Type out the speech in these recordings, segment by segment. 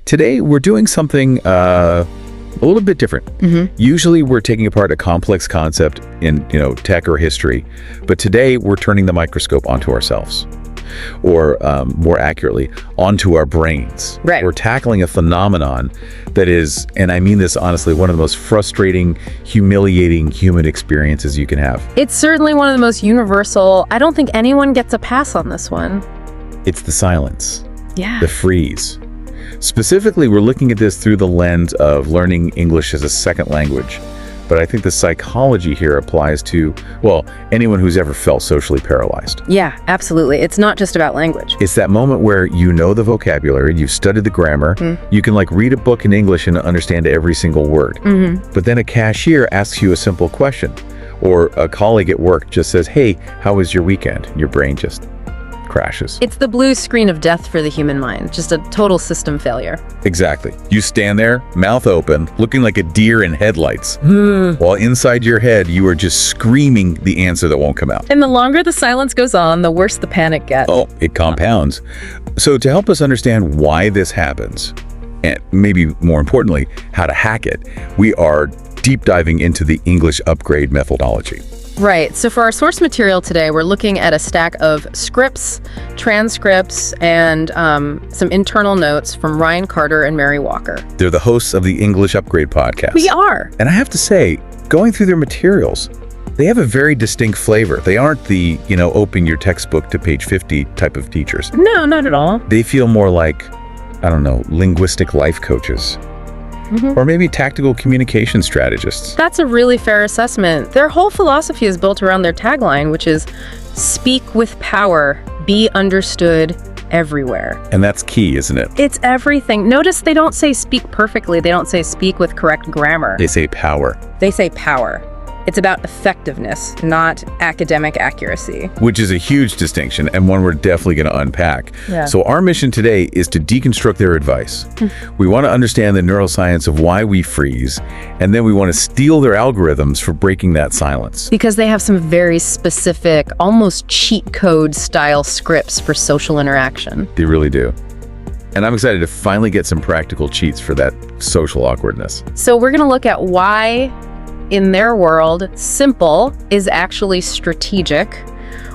Today, we're doing something a little bit different. Usually, we're taking apart a complex concept in, tech or history. But today, we're turning the microscope onto ourselves. Or more accurately, onto our brains. Right. We're tackling a phenomenon that is, and I mean this honestly, one of the most frustrating, humiliating human experiences you can have. It's certainly one of the most universal. I don't think anyone gets a pass on this one. It's the silence. Yeah. The freeze. Specifically, we're looking at this through the lens of learning English as a second language. But I think the psychology here applies to, anyone who's ever felt socially paralyzed. Yeah, absolutely. It's not just about language. It's that moment where you know the vocabulary, you've studied the grammar, you can read a book in English and understand every single word. But then a cashier asks you a simple question, or a colleague at work just says, "Hey, how was your weekend?" And your brain just crashes. It's the blue screen of death for the human mind, just a total system failure. Exactly. You stand there, mouth open, looking like a deer in headlights, while inside your head, you are just screaming the answer that won't come out. And the longer the silence goes on, the worse the panic gets. Oh, it compounds. So to help us understand why this happens, and maybe more importantly, how to hack it, we are deep diving into the English upgrade methodology. Right. So for our source material today, we're looking at a stack of scripts, transcripts, and some internal notes from Ryan Carter and Mary Walker. They're the hosts of the English Upgrade podcast. We are. And I have to say, going through their materials, they have a very distinct flavor. They aren't the, open your textbook to page 50 type of teachers. No, not at all. They feel more like, linguistic life coaches. Or maybe tactical communication strategists. That's a really fair assessment. Their whole philosophy is built around their tagline, which is speak with power, be understood everywhere. And that's key, isn't it? It's everything. Notice they don't say speak perfectly. They don't say speak with correct grammar. They say power. They say power. It's about effectiveness, not academic accuracy. Which is a huge distinction, and one we're definitely going to unpack. Yeah. So our mission today is to deconstruct their advice. We want to understand the neuroscience of why we freeze, and then we want to steal their algorithms for breaking that silence. Because they have some very specific, almost cheat code style scripts for social interaction. They really do. And I'm excited to finally get some practical cheats for that social awkwardness. So we're going to look at why, in their world, simple is actually strategic,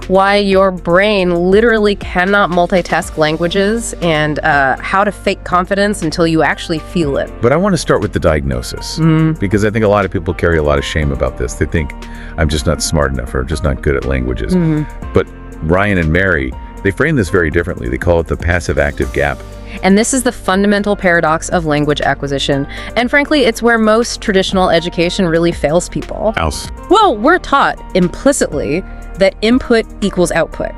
why your brain literally cannot multitask languages, and how to fake confidence until you actually feel it. But I want to start with the diagnosis, because I think a lot of people carry a lot of shame about this. They think, I'm just not smart enough, or just not good at languages. But Ryan and Mary, they frame this very differently. They call it the passive-active gap. And this is the fundamental paradox of language acquisition. And frankly, it's where most traditional education really fails people. House. Well, we're taught implicitly that input equals output.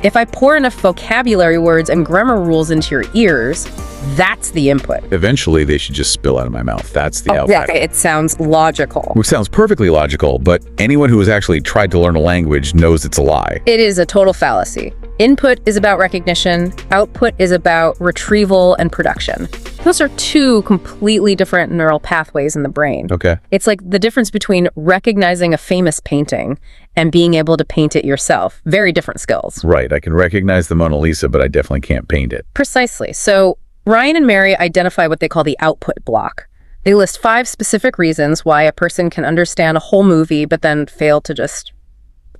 If I pour enough vocabulary words and grammar rules into your ears, that's the input. Eventually, they should just spill out of my mouth. That's the output. Yeah, it sounds logical. Which sounds perfectly logical, but anyone who has actually tried to learn a language knows it's a lie. It is a total fallacy. Input is about recognition. Output is about retrieval and production. Those are two completely different neural pathways in the brain. Okay. It's like the difference between recognizing a famous painting and being able to paint it yourself. Very different skills. Right. I can recognize the Mona Lisa, but I definitely can't paint it. Precisely. So Ryan and Mary identify what they call the output block. They list 5 specific reasons why a person can understand a whole movie but then fail to just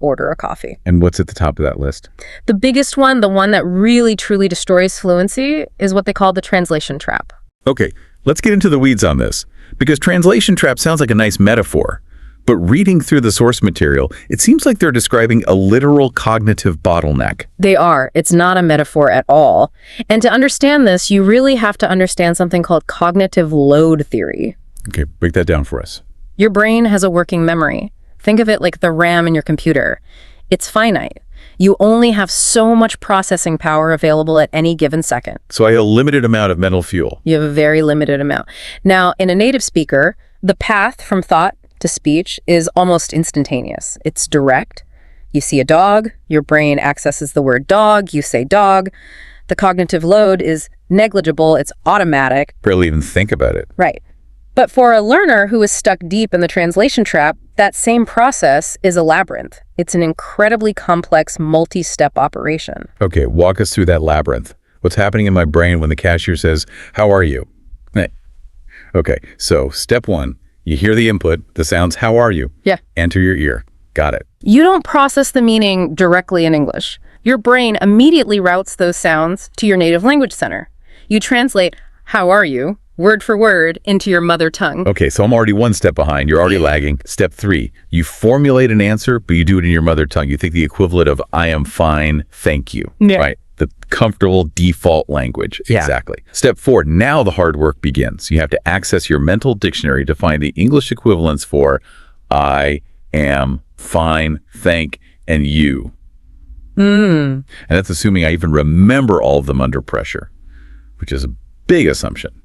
order a coffee. And what's at the top of that list? The biggest one, the one that really truly destroys fluency, is what they call the translation trap. Okay, let's get into the weeds on this, because translation trap sounds like a nice metaphor. But reading through the source material, it seems like they're describing a literal cognitive bottleneck. They are. It's not a metaphor at all. And to understand this, you really have to understand something called cognitive load theory. Okay, break that down for us. Your brain has a working memory. Think of it like the RAM in your computer. It's finite. You only have so much processing power available at any given second. So I have a limited amount of mental fuel. You have a very limited amount. Now, in a native speaker, the path from thought to speech is almost instantaneous. It's direct. You see a dog, your brain accesses the word dog, you say dog. The cognitive load is negligible, it's automatic. Barely even think about it. Right. But for a learner who is stuck deep in the translation trap, that same process is a labyrinth. It's an incredibly complex, multi-step operation. Okay, walk us through that labyrinth. What's happening in my brain when the cashier says, "How are you?" Okay, so step 1, you hear the input, the sounds, how are you? Yeah. Enter your ear. Got it. You don't process the meaning directly in English. Your brain immediately routes those sounds to your native language center. You translate, how are you, word for word, into your mother tongue. Okay, so I'm already one step behind. You're already lagging. Step 3, you formulate an answer, but you do it in your mother tongue. You think the equivalent of I am fine, thank you, right? The comfortable default language. Yeah. Exactly. Step 4, now the hard work begins. You have to access your mental dictionary to find the English equivalents for I am fine, thank, and you. And that's assuming I even remember all of them under pressure, which is a big assumption.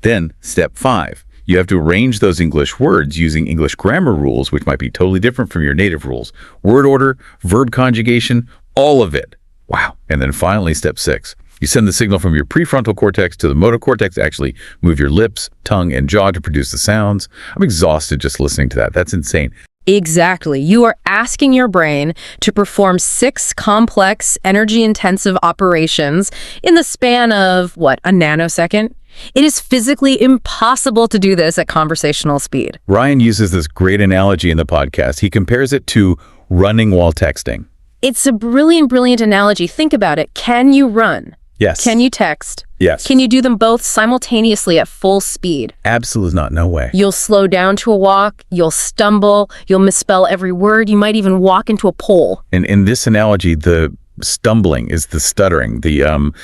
Then, step 5, you have to arrange those English words using English grammar rules, which might be totally different from your native rules. Word order, verb conjugation, all of it. Wow. And then finally, step 6, you send the signal from your prefrontal cortex to the motor cortex to actually move your lips, tongue, and jaw to produce the sounds. I'm exhausted just listening to that. That's insane. Exactly. You are asking your brain to perform 6 complex, energy-intensive operations in the span of, what, a nanosecond? It is physically impossible to do this at conversational speed. Ryan uses this great analogy in the podcast. He compares it to running while texting. It's a brilliant, brilliant analogy. Think about it. Can you run? Yes. Can you text? Yes. Can you do them both simultaneously at full speed? Absolutely not. No way. You'll slow down to a walk, you'll stumble, you'll misspell every word, you might even walk into a pole. And in this analogy, the stumbling is the stuttering, the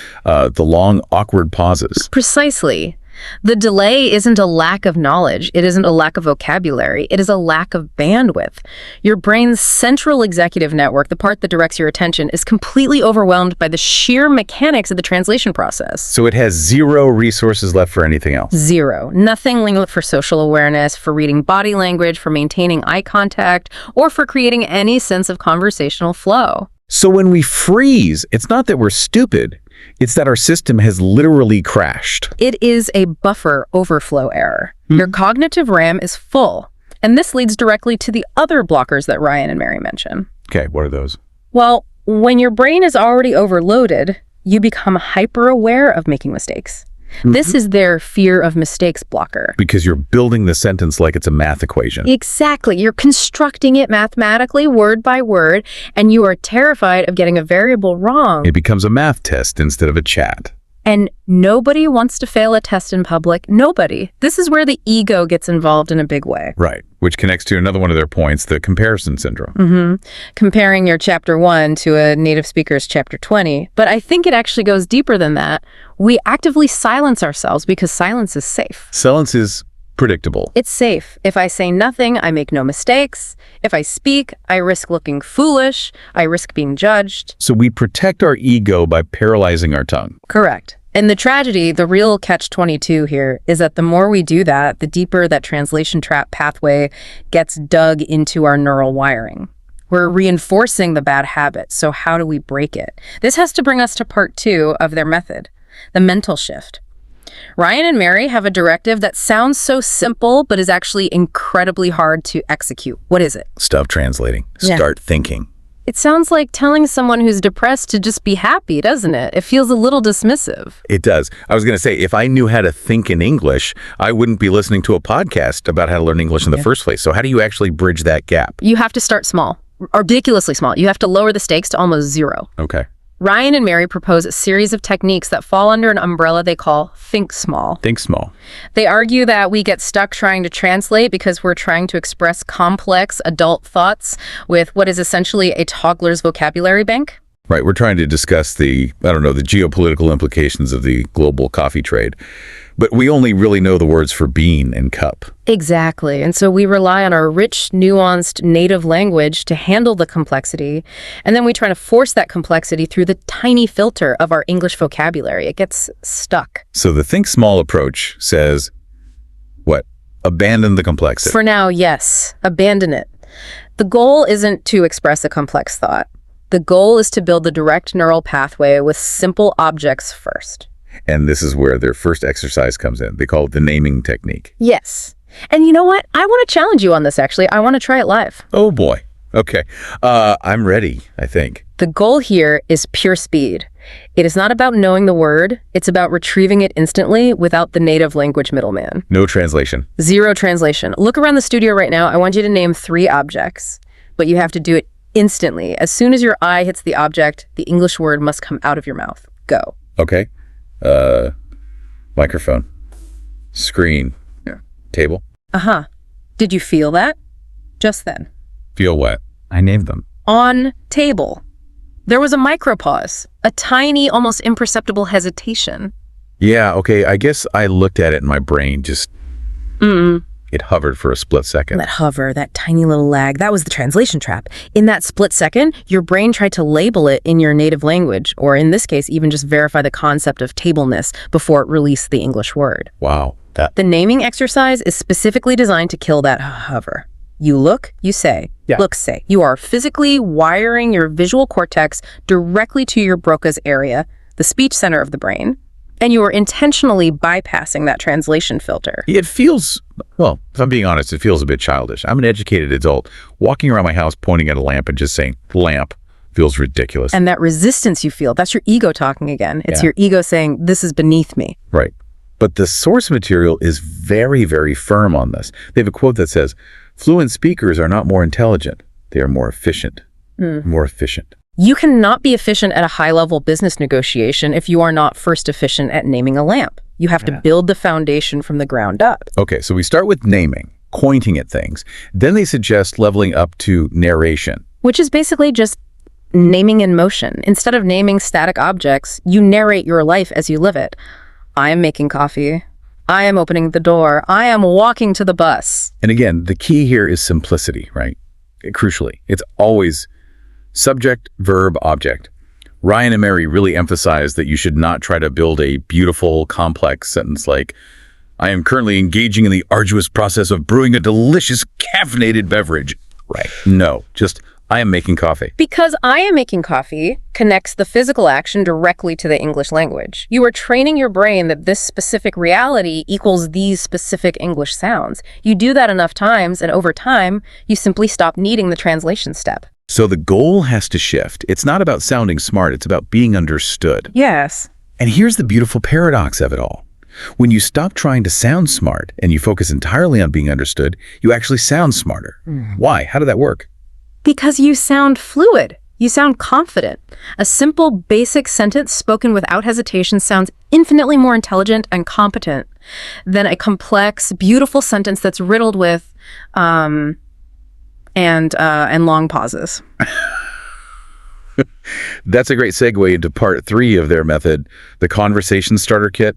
long, awkward pauses. Precisely. The delay isn't a lack of knowledge. It isn't a lack of vocabulary. It is a lack of bandwidth. Your brain's central executive network, the part that directs your attention, is completely overwhelmed by the sheer mechanics of the translation process. So it has 0 resources left for anything else. 0. Nothing linked for social awareness, for reading body language, for maintaining eye contact, or for creating any sense of conversational flow. So when we freeze, it's not that we're stupid. It's that our system has literally crashed. It is a buffer overflow error. Your cognitive RAM is full. And this leads directly to the other blockers that Ryan and Mary mention. Okay, what are those? Well, when your brain is already overloaded, you become hyper-aware of making mistakes. This is their fear of mistakes blocker. Because you're building the sentence like it's a math equation. Exactly. You're constructing it mathematically, word by word, and you are terrified of getting a variable wrong. It becomes a math test instead of a chat. And nobody wants to fail a test in public. Nobody. This is where the ego gets involved in a big way. Right, which connects to another one of their points, the comparison syndrome. Comparing your chapter 1 to a native speaker's chapter 20. But I think it actually goes deeper than that. We actively silence ourselves because silence is safe. Silence is predictable. It's safe. If I say nothing, I make no mistakes. If I speak, I risk looking foolish. I risk being judged. So we protect our ego by paralyzing our tongue. Correct. And the tragedy, the real catch-22 here, is that the more we do that, the deeper that translation trap pathway gets dug into our neural wiring. We're reinforcing the bad habit, so how do we break it? This has to bring us to part 2 of their method, the mental shift. Ryan and Mary have a directive that sounds so simple, but is actually incredibly hard to execute. What is it? Stop translating. Start thinking. It sounds like telling someone who's depressed to just be happy, doesn't it? It feels a little dismissive. It does. I was going to say, if I knew how to think in English, I wouldn't be listening to a podcast about how to learn English in the first place. So how do you actually bridge that gap? You have to start small, ridiculously small. You have to lower the stakes to almost 0. Okay. Ryan and Mary propose a series of techniques that fall under an umbrella they call Think Small. Think small. They argue that we get stuck trying to translate because we're trying to express complex adult thoughts with what is essentially a toddler's vocabulary bank. Right. We're trying to discuss the geopolitical implications of the global coffee trade. But we only really know the words for bean and cup. Exactly. And so we rely on our rich, nuanced native language to handle the complexity. And then we try to force that complexity through the tiny filter of our English vocabulary. It gets stuck. So the think small approach says, what? Abandon the complexity. For now, yes. Abandon it. The goal isn't to express a complex thought. The goal is to build the direct neural pathway with simple objects first. And this is where their first exercise comes in. They call it the naming technique. Yes. And you know what? I want to challenge you on this, actually. I want to try it live. Oh, boy. Okay. I'm ready, I think. The goal here is pure speed. It is not about knowing the word. It's about retrieving it instantly without the native language middleman. No translation. Zero translation. Look around the studio right now. I want you to name 3 objects, but you have to do it instantly. As soon as your eye hits the object, the English word must come out of your mouth. Go. Okay. Microphone. Screen. Yeah. Table. Uh-huh. Did you feel that? Just then. Feel what? I named them. On table. There was a micropause, a tiny, almost imperceptible hesitation. Yeah, okay, I guess I looked at it and my brain just... It hovered for a split second. That hover, that tiny little lag, that was the translation trap. In that split second, your brain tried to label it in your native language, or in this case, even just verify the concept of tableness before it released the English word. Wow. The naming exercise is specifically designed to kill that hover. You look, you say. Yeah. Look, say. You are physically wiring your visual cortex directly to your Broca's area, the speech center of the brain, and you are intentionally bypassing that translation filter. It feels, well, if I'm being honest, it feels a bit childish. I'm an educated adult. Walking around my house pointing at a lamp and just saying, lamp, feels ridiculous. And that resistance you feel, that's your ego talking again. It's your ego saying, this is beneath me. Right. But the source material is very, very firm on this. They have a quote that says, fluent speakers are not more intelligent. They are more efficient. More efficient. You cannot be efficient at a high-level business negotiation if you are not first efficient at naming a lamp. You have to build the foundation from the ground up. Okay, so we start with naming, pointing at things. Then they suggest leveling up to narration. Which is basically just naming in motion. Instead of naming static objects, you narrate your life as you live it. I am making coffee. I am opening the door. I am walking to the bus. And again, the key here is simplicity, right? Crucially, it's always subject, verb, object. Ryan and Mary really emphasize that you should not try to build a beautiful, complex sentence like, I am currently engaging in the arduous process of brewing a delicious caffeinated beverage. Right. No, just, I am making coffee. Because I am making coffee connects the physical action directly to the English language. You are training your brain that this specific reality equals these specific English sounds. You do that enough times, and over time, you simply stop needing the translation step. So the goal has to shift. It's not about sounding smart, it's about being understood. Yes. And here's the beautiful paradox of it all. When you stop trying to sound smart and you focus entirely on being understood, you actually sound smarter. Why? How did that work? Because you sound fluid. You sound confident. A simple, basic sentence spoken without hesitation sounds infinitely more intelligent and competent than a complex, beautiful sentence that's riddled with and long pauses. That's a great segue into part 3 of their method, the conversation starter kit.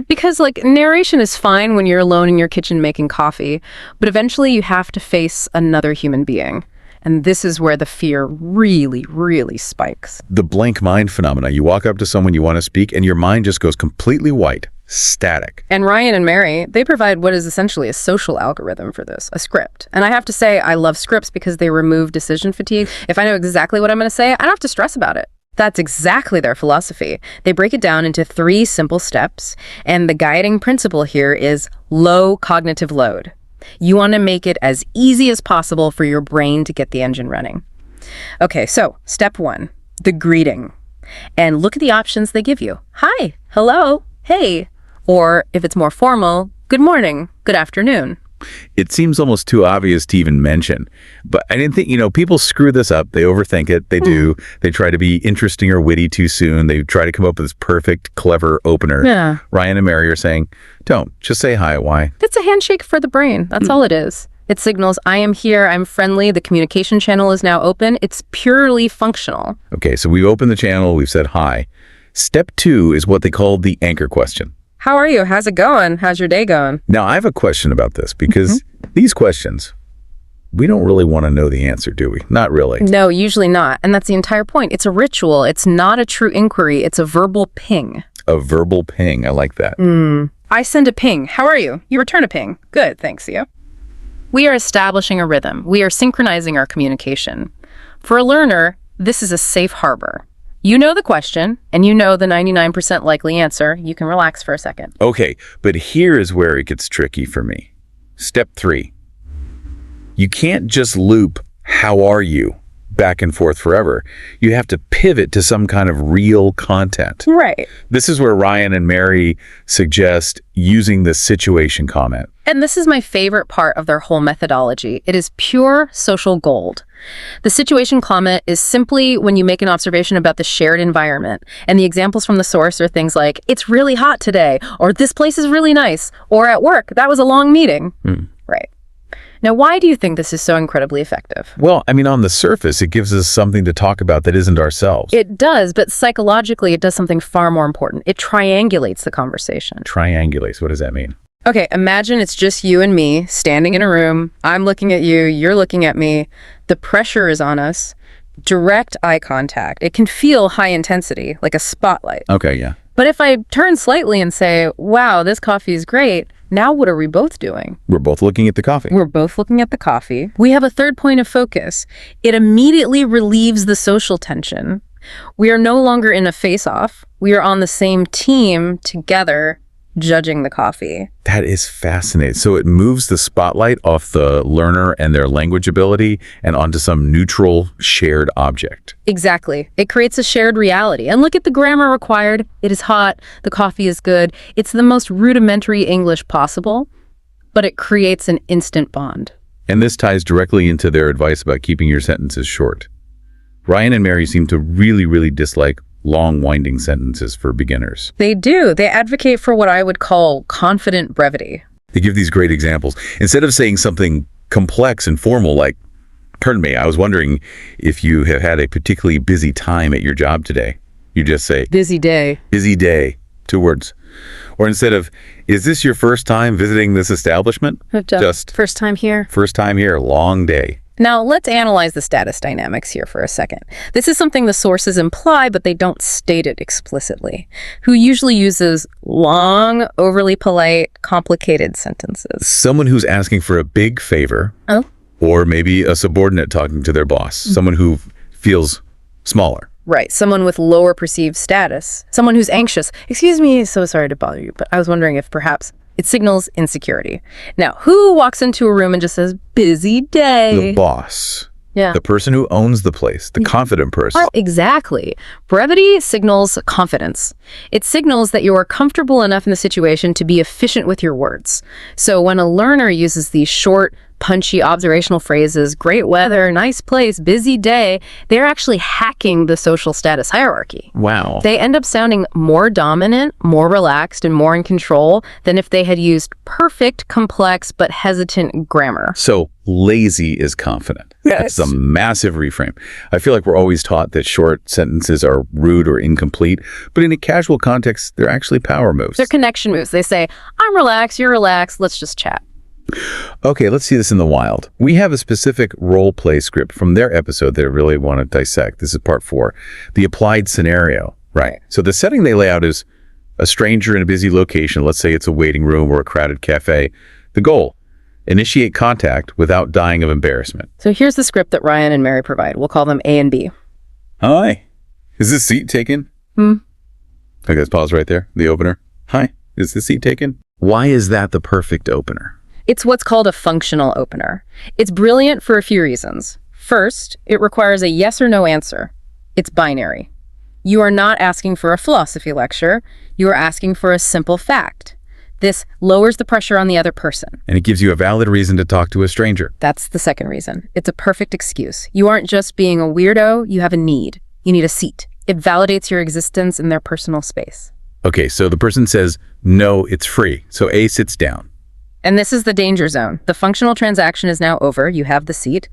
Because narration is fine when you're alone in your kitchen making coffee, but eventually you have to face another human being. And this is where the fear really, really spikes. The blank mind phenomena. You walk up to someone you want to speak and your mind just goes completely white, static. And Ryan and Mary, they provide what is essentially a social algorithm for this, a script. And I have to say, I love scripts because they remove decision fatigue. If I know exactly what I'm going to say, I don't have to stress about it. That's exactly their philosophy. They break it down into 3 simple steps. And the guiding principle here is low cognitive load. You want to make it as easy as possible for your brain to get the engine running. Okay, so step 1, the greeting. And look at the options they give you. Hi, hello, hey. Or if it's more formal, good morning, good afternoon. It seems almost too obvious to even mention, but I didn't think, people screw this up. They overthink it. They do. They try to be interesting or witty too soon. They try to come up with this perfect, clever opener. Yeah. Ryan and Mary are saying, don't, just say hi. Why? It's a handshake for the brain. That's all it is. It signals, I am here, I'm friendly, the communication channel is now open. It's purely functional. Okay, so we've opened the channel, we've said hi. Step 2 is what they call the anchor question. How are you? How's it going? How's your day going? Now, I have a question about this because these questions, we don't really want to know the answer, do we? Not really. No, usually not. And that's the entire point. It's a ritual. It's not a true inquiry. It's a verbal ping. A verbal ping. I like that. I send a ping. How are you? You return a ping. Good, thanks, you. We are establishing a rhythm. We are synchronizing our communication. For a learner, this is a safe harbor. You know the question, and you know the 99% likely answer. You can relax for a second. Okay, but here is where it gets tricky for me. Step 3. You can't just loop how are you back and forth forever. You have to pivot to some kind of real content. Right. This is where Ryan and Mary suggest using the situation comment. And this is my favorite part of their whole methodology. It is pure social gold. The situation comment is simply when you make an observation about the shared environment. And the examples from the source are things like, it's really hot today, or this place is really nice, or at work, that was a long meeting. Right. Now, why do you think this is so incredibly effective? Well, I mean, on the surface, it gives us something to talk about that isn't ourselves. It does, but psychologically, it does something far more important. It triangulates the conversation. Triangulates, what does that mean? Okay, imagine it's just you and me standing in a room. I'm looking at you, you're looking at me. The pressure is on us. Direct eye contact. It can feel high intensity, like a spotlight. Okay, yeah. But if I turn slightly and say, wow, this coffee is great, now what are we both doing? We're both looking at the coffee. We're both looking at the coffee. We have a third point of focus. It immediately relieves the social tension. We are no longer in a face-off. We are on the same team together, judging the coffee. That is fascinating. So it moves the spotlight off the learner and their language ability and onto some neutral shared object. Exactly. It creates a shared reality. And look at the grammar required. It is hot. The coffee is good. It's the most rudimentary English possible, but it creates an instant bond. And this ties directly into their advice about keeping your sentences short. Ryan and Mary seem to really dislike long, winding sentences for beginners. They do. They advocate for what I would call confident brevity. They give these great examples. Instead of saying something complex and formal like, pardon me, I was wondering if you have had a particularly busy time at your job today. You just say, busy day. Busy day. 2 words. Or instead of, is this your first time visiting this establishment? Just first time here. First time here. Long day. Now, let's analyze the status dynamics here for a second. This is something the sources imply, but they don't state it explicitly. Who usually uses long, overly polite, complicated sentences? Someone who's asking for a big favor. Oh. Or maybe a subordinate talking to their boss. Someone who feels smaller. Right. Someone with lower perceived status. Someone who's anxious. Excuse me, so sorry to bother you, but I was wondering if perhaps it signals insecurity. Now, who walks into a room and just says, busy day? The boss. Yeah. The person who owns the place. The confident person. Oh, exactly. Brevity signals confidence. It signals that you are comfortable enough in the situation to be efficient with your words. So when a learner uses these short, punchy observational phrases, great weather, nice place, busy day, they're actually hacking the social status hierarchy. Wow. They end up sounding more dominant, more relaxed, and more in control than if they had used perfect, complex, but hesitant grammar. So lazy is confident. Yes. That's a massive reframe. I feel like we're always taught that short sentences are rude or incomplete, but in a casual context, they're actually power moves. They're connection moves. They say, I'm relaxed, you're relaxed, let's just chat. Okay, let's see this in the wild. We have a specific role play script from their episode that I really want to dissect. This is part 4, the applied scenario. Right. So the setting they lay out is a stranger in a busy location. Let's say it's a waiting room or a crowded cafe. The goal, initiate contact without dying of embarrassment. So here's the script that Ryan and Mary provide. We'll call them A and B. Hi. Is this seat taken? Okay, let's pause right there. The opener. Hi. Is this seat taken? Why is that the perfect opener? It's what's called a functional opener. It's brilliant for a few reasons. First, it requires a yes or no answer. It's binary. You are not asking for a philosophy lecture. You are asking for a simple fact. This lowers the pressure on the other person. And it gives you a valid reason to talk to a stranger. That's the second reason. It's a perfect excuse. You aren't just being a weirdo, you have a need. You need a seat. It validates your existence in their personal space. Okay, so the person says, no, it's free. So A sits down. And this is the danger zone. The functional transaction is now over. You have the seat.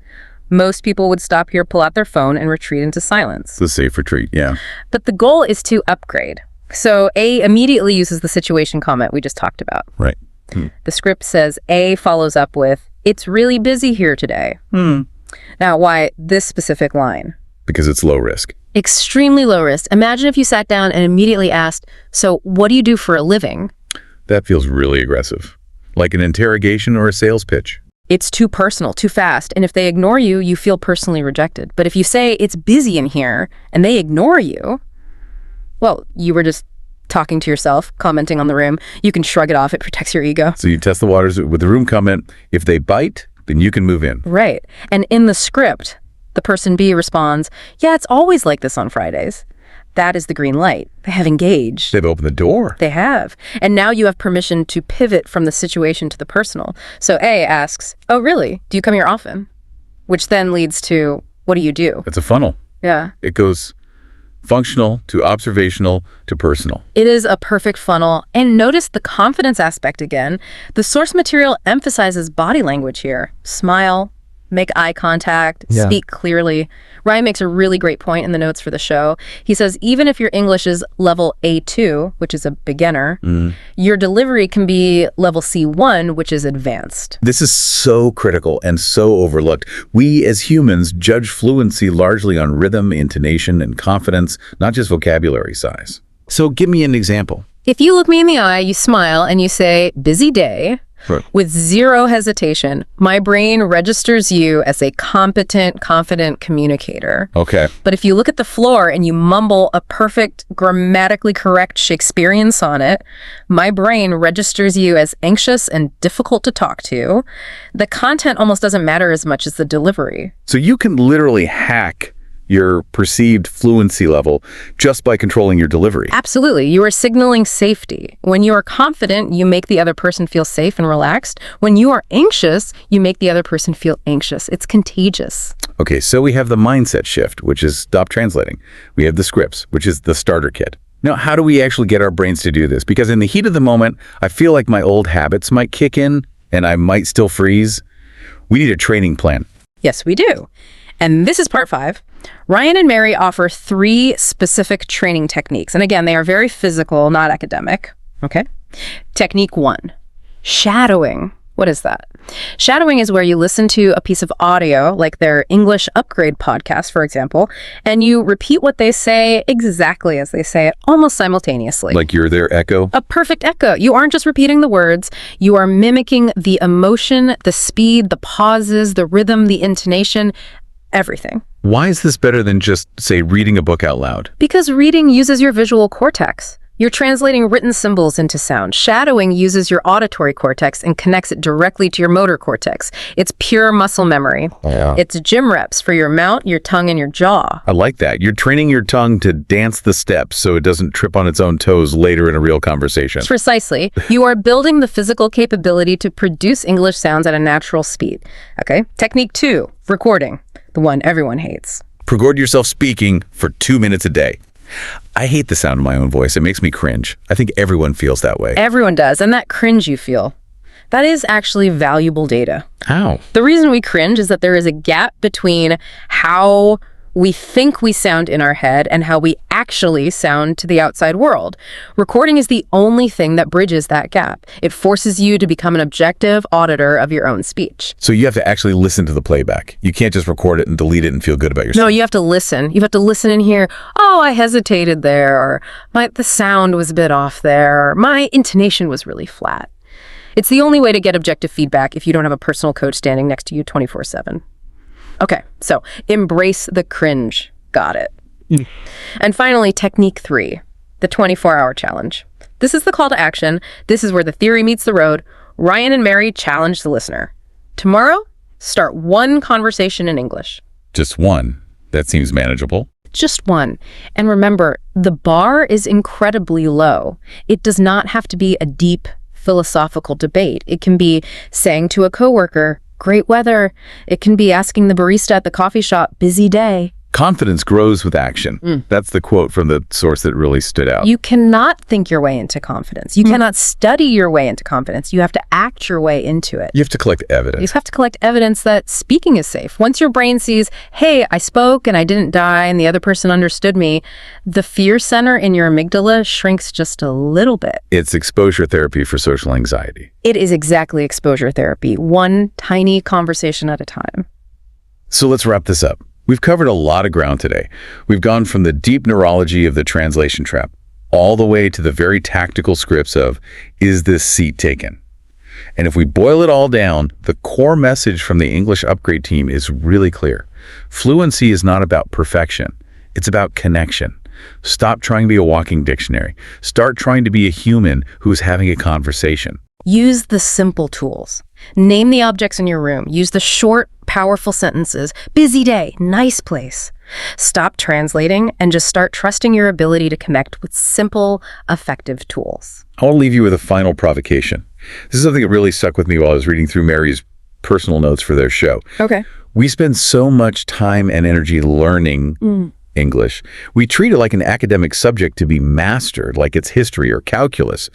Most people would stop here, pull out their phone, and retreat into silence. The safe retreat, yeah. But the goal is to upgrade. So A immediately uses the situation comment we just talked about. Right. The script says A follows up with, it's really busy here today. Now, why this specific line? Because it's low risk. Extremely low risk. Imagine if you sat down and immediately asked, so what do you do for a living? That feels really aggressive. Like an interrogation or a sales pitch. It's too personal, too fast, and if they ignore you, you feel personally rejected. But if you say, it's busy in here, and they ignore you, well, you were just talking to yourself, commenting on the room. You can shrug it off, it protects your ego. So you test the waters with the room comment. If they bite, then you can move in. Right. And in the script, the person B responds, yeah, it's always like this on Fridays. That is the green light. They have engaged. They've opened the door. They have. And now you have permission to pivot from the situation to the personal. So A asks, oh, really? Do you come here often? Which then leads to, what do you do? It's a funnel. Yeah. It goes functional to observational to personal. It is a perfect funnel. And notice the confidence aspect again. The source material emphasizes body language here. Smile, make eye contact, speak clearly. Ryan makes a really great point in the notes for the show. He says, even if your English is level A2, which is a beginner, your delivery can be level C1, which is advanced. This is so critical and so overlooked. We as humans judge fluency largely on rhythm, intonation, and confidence, not just vocabulary size. So give me an example. If you look me in the eye, you smile, and you say, busy day, with zero hesitation, my brain registers you as a competent, confident communicator. Okay. But if you look at the floor and you mumble a perfect, grammatically correct Shakespearean sonnet, my brain registers you as anxious and difficult to talk to. The content almost doesn't matter as much as the delivery. So you can literally hack your perceived fluency level just by controlling your delivery. Absolutely. You are signaling safety. When you are confident, you make the other person feel safe and relaxed. When you are anxious, you make the other person feel anxious. It's contagious. Okay, so we have the mindset shift, which is stop translating. We have the scripts, which is the starter kit. Now, how do we actually get our brains to do this? Because in the heat of the moment, I feel like my old habits might kick in and I might still freeze. We need a training plan. Yes, we do. And this is part 5. Ryan and Mary offer 3 specific training techniques. And again, they are very physical, not academic. Okay? Technique 1, shadowing. What is that? Shadowing is where you listen to a piece of audio, like their English Upgrade podcast, for example, and you repeat what they say exactly as they say it, almost simultaneously. Like you're their echo? A perfect echo. You aren't just repeating the words, you are mimicking the emotion, the speed, the pauses, the rhythm, the intonation, everything. Why is this better than just, say, reading a book out loud? Because reading uses your visual cortex. You're translating written symbols into sound. Shadowing uses your auditory cortex and connects it directly to your motor cortex. It's pure muscle memory. Yeah. It's gym reps for your mouth, your tongue, and your jaw. I like that. You're training your tongue to dance the steps so it doesn't trip on its own toes later in a real conversation. Precisely. You are building the physical capability to produce English sounds at a natural speed. Okay? Technique 2, recording. The one everyone hates. Record yourself speaking for 2 minutes a day. I hate the sound of my own voice. It makes me cringe. I think everyone feels that way. Everyone does, and that cringe you feel, that is actually valuable data. How? The reason we cringe is that there is a gap between how we think we sound in our head and how we actually sound to the outside world. Recording is the only thing that bridges that gap. It forces you to become an objective auditor of your own speech. So you have to actually listen to the playback. You can't just record it and delete it and feel good about yourself. No, you have to listen. You have to listen and hear, oh, I hesitated there, or the sound was a bit off there, or my intonation was really flat. It's the only way to get objective feedback if you don't have a personal coach standing next to you 24/7. Okay, so embrace the cringe. Got it. And finally, technique 3, the 24-hour challenge. This is the call to action. This is where the theory meets the road. Ryan and Mary challenge the listener. Tomorrow, start 1 conversation in English. Just 1. That seems manageable. Just 1. And remember, the bar is incredibly low. It does not have to be a deep philosophical debate. It can be saying to a coworker, great weather. It can be asking the barista at the coffee shop, busy day. Confidence grows with action. That's the quote from the source that really stood out. You cannot think your way into confidence. You cannot study your way into confidence. You have to act your way into it. You have to collect evidence. You have to collect evidence that speaking is safe. Once your brain sees, hey, I spoke and I didn't die and the other person understood me, the fear center in your amygdala shrinks just a little bit. It's exposure therapy for social anxiety. It is exactly exposure therapy, 1 tiny conversation at a time. So let's wrap this up. We've covered a lot of ground today. We've gone from the deep neurology of the translation trap all the way to the very tactical scripts of, is this seat taken? And if we boil it all down, the core message from the English Upgrade team is really clear. Fluency is not about perfection. It's about connection. Stop trying to be a walking dictionary. Start trying to be a human who is having a conversation. Use the simple tools. Name the objects in your room. Use the short, powerful sentences. Busy day, nice place. Stop translating and just start trusting your ability to connect with simple, effective tools. I want to leave you with a final provocation. This is something that really stuck with me while I was reading through Mary's personal notes for their show. Okay. We spend so much time and energy learning English. We treat it like an academic subject to be mastered, like it's history or calculus.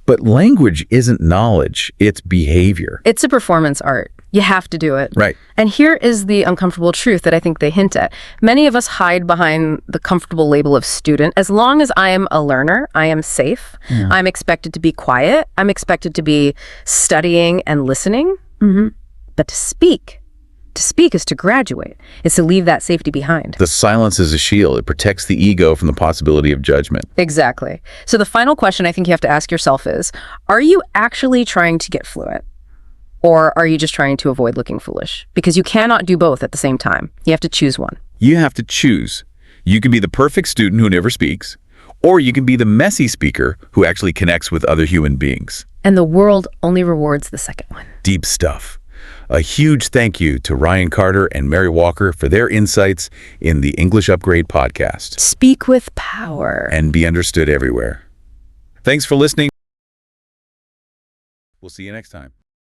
But language isn't knowledge, it's behavior. It's a performance art. You have to do it. Right. And here is the uncomfortable truth that I think they hint at. Many of us hide behind the comfortable label of student. As long as I am a learner, I am safe. I'm expected to be quiet. I'm expected to be studying and listening. But to speak is to graduate. It's to leave that safety behind. The silence is a shield. It protects the ego from the possibility of judgment. Exactly. So the final question I think you have to ask yourself is, are you actually trying to get fluent? Or are you just trying to avoid looking foolish? Because you cannot do both at the same time. You have to choose one. You have to choose. You can be the perfect student who never speaks, or you can be the messy speaker who actually connects with other human beings. And the world only rewards the second one. Deep stuff. A huge thank you to Ryan Carter and Mary Walker for their insights in the English Upgrade podcast. Speak with power. And be understood everywhere. Thanks for listening. We'll see you next time.